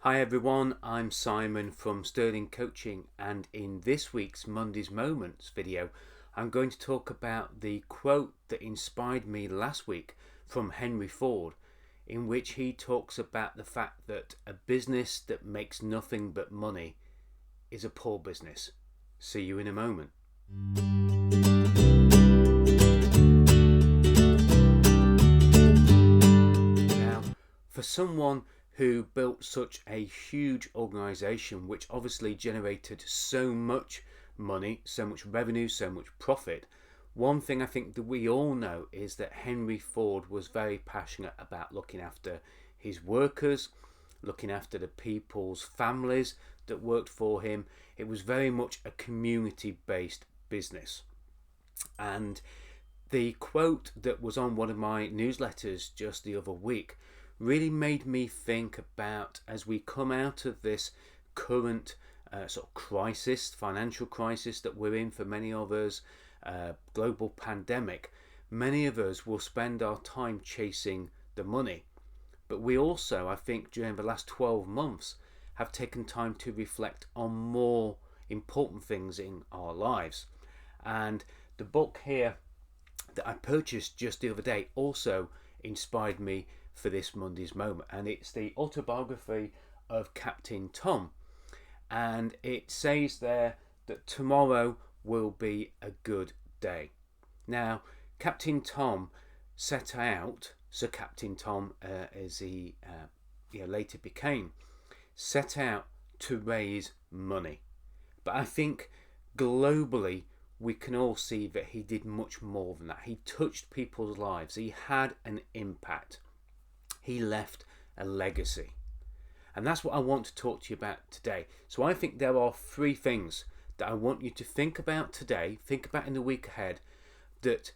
Hi everyone, I'm Simon from Sterling Coaching, and in this week's Monday's Moments video I'm going to talk about the quote that inspired me last week from Henry Ford, in which he talks about the fact that a business that makes nothing but money is a poor business. See you in a moment. Now, for someone who built such a huge organization, which obviously generated so much money, so much revenue, so much profit, one thing I think that we all know is that Henry Ford was very passionate about looking after his workers, looking after the people's families that worked for him. It was very much a community-based business. And the quote that was on one of my newsletters just the other week really made me think about, as we come out of this current sort of crisis, financial crisis that we're in for many of us, global pandemic, many of us will spend our time chasing the money. But we also, I think, during the last 12 months have taken time to reflect on more important things in our lives. And the book here that I purchased just the other day also inspired me for this Monday's moment, and it's the autobiography of Captain Tom, and it says there that tomorrow will be a good day. Now, Captain Tom set out, Sir Captain Tom, as he later became, set out to raise money, but I think globally we can all see that he did much more than that. He touched people's lives. He had an impact. He left a legacy. And that's what I want to talk to you about today. So I think there are three things that I want you to think about today, think about in the week ahead, that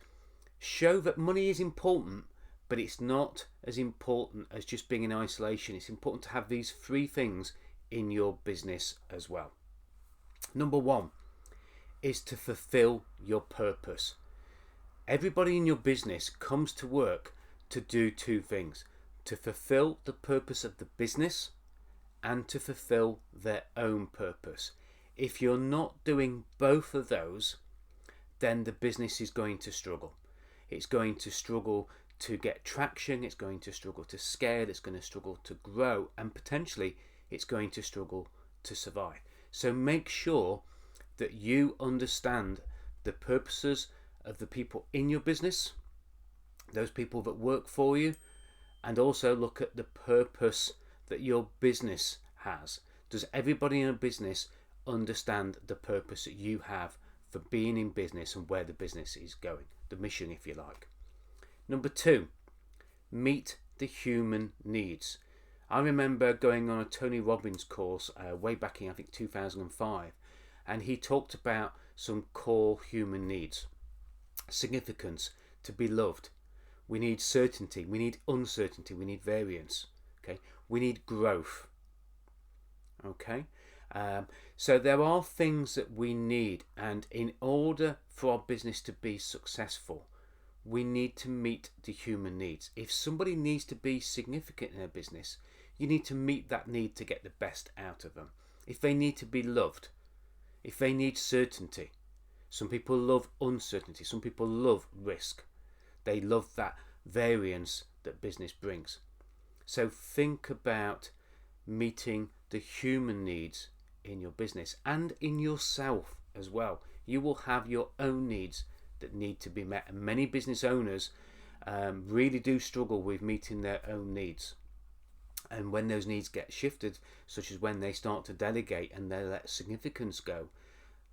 show that money is important, but it's not as important as just being in isolation. It's important to have these three things in your business as well. Number one is to fulfill your purpose. Everybody in your business comes to work to do two things: to fulfill the purpose of the business and to fulfill their own purpose. If you're not doing both of those, then the business is going to struggle. It's going to struggle to get traction, it's going to struggle to scale, it's going to struggle to grow, and potentially it's going to struggle to survive. So make sure that you understand the purposes of the people in your business, those people that work for you, and also look at the purpose that your business has. Does everybody in a business understand the purpose that you have for being in business and where the business is going? The mission, if you like. Number two, meet the human needs. I remember going on a Tony Robbins course way back in, I think, 2005, and he talked about some core human needs. Significance, to be loved. We need certainty, we need uncertainty, we need variance. Okay, we need growth. Okay, so there are things that we need, and in order for our business to be successful, we need to meet the human needs. If somebody needs to be significant in a business, you need to meet that need to get the best out of them. If they need to be loved, if they need certainty, some people love uncertainty, some people love risk. They love that variance that business brings. So think about meeting the human needs in your business and in yourself as well. You will have your own needs that need to be met, and many business owners really do struggle with meeting their own needs. And when those needs get shifted, such as when they start to delegate and they let significance go,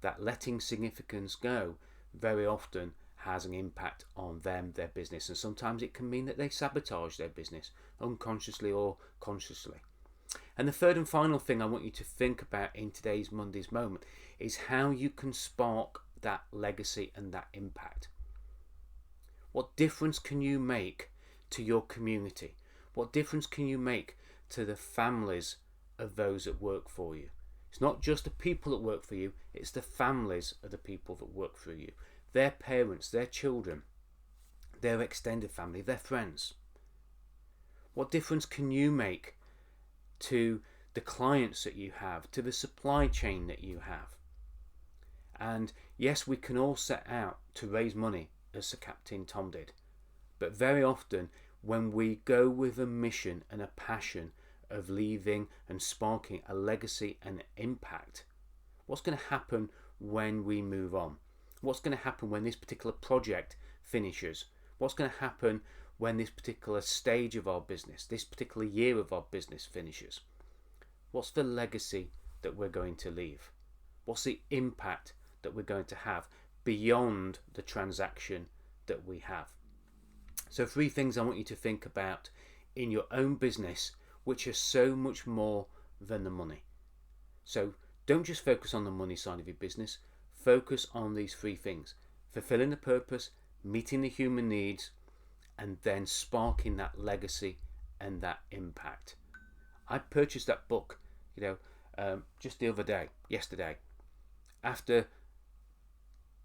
that letting significance go very often has an impact on them, their business, and sometimes it can mean that they sabotage their business unconsciously or consciously. And the third and final thing I want you to think about in today's Monday's moment is how you can spark that legacy and that impact. What difference can you make to your community? What difference can you make to the families of those that work for you? It's not just the people that work for you, it's the families of the people that work for you. Their parents, their children, their extended family, their friends. What difference can you make to the clients that you have, to the supply chain that you have. And yes, we can all set out to raise money, as Sir Captain Tom did. But very often, when we go with a mission and a passion of leaving and sparking a legacy and impact, what's going to happen when we move on? What's going to happen when this particular project finishes? What's going to happen when this particular stage of our business, this particular year of our business finishes? What's the legacy that we're going to leave? What's the impact that we're going to have beyond the transaction that we have? So 3 things I want you to think about in your own business, which are so much more than the money. So don't just focus on the money side of your business. Focus on these 3 things: fulfilling the purpose, meeting the human needs, and then sparking that legacy and that impact. I purchased that book, just the other day, yesterday, after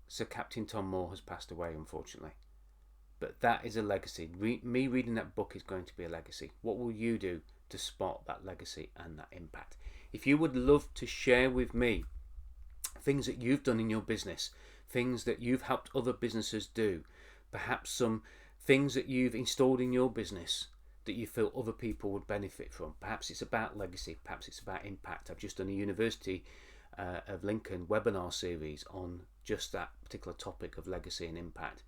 Sir Captain Tom Moore has passed away, unfortunately. But that is a legacy. Me reading that book is going to be a legacy. What will you do to spark that legacy and that impact? If you would love to share with me things that you've done in your business, things that you've helped other businesses do, perhaps some things that you've installed in your business that you feel other people would benefit from. Perhaps it's about legacy, perhaps it's about impact. I've just done a University of Lincoln webinar series on just that particular topic of legacy and impact.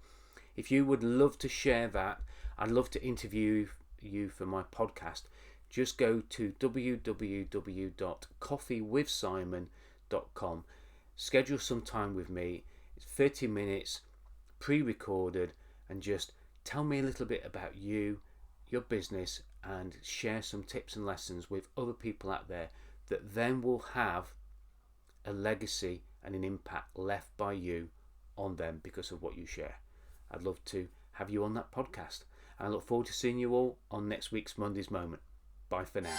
If you would love to share that, I'd love to interview you for my podcast. Just go to www.coffeewithsimon.com. Schedule some time with me. It's 30 minutes, pre-recorded, and just tell me a little bit about you, your business, and share some tips and lessons with other people out there that then will have a legacy and an impact left by you on them because of what you share. I'd love to have you on that podcast. And I look forward to seeing you all on next week's Monday's Moment. Bye for now.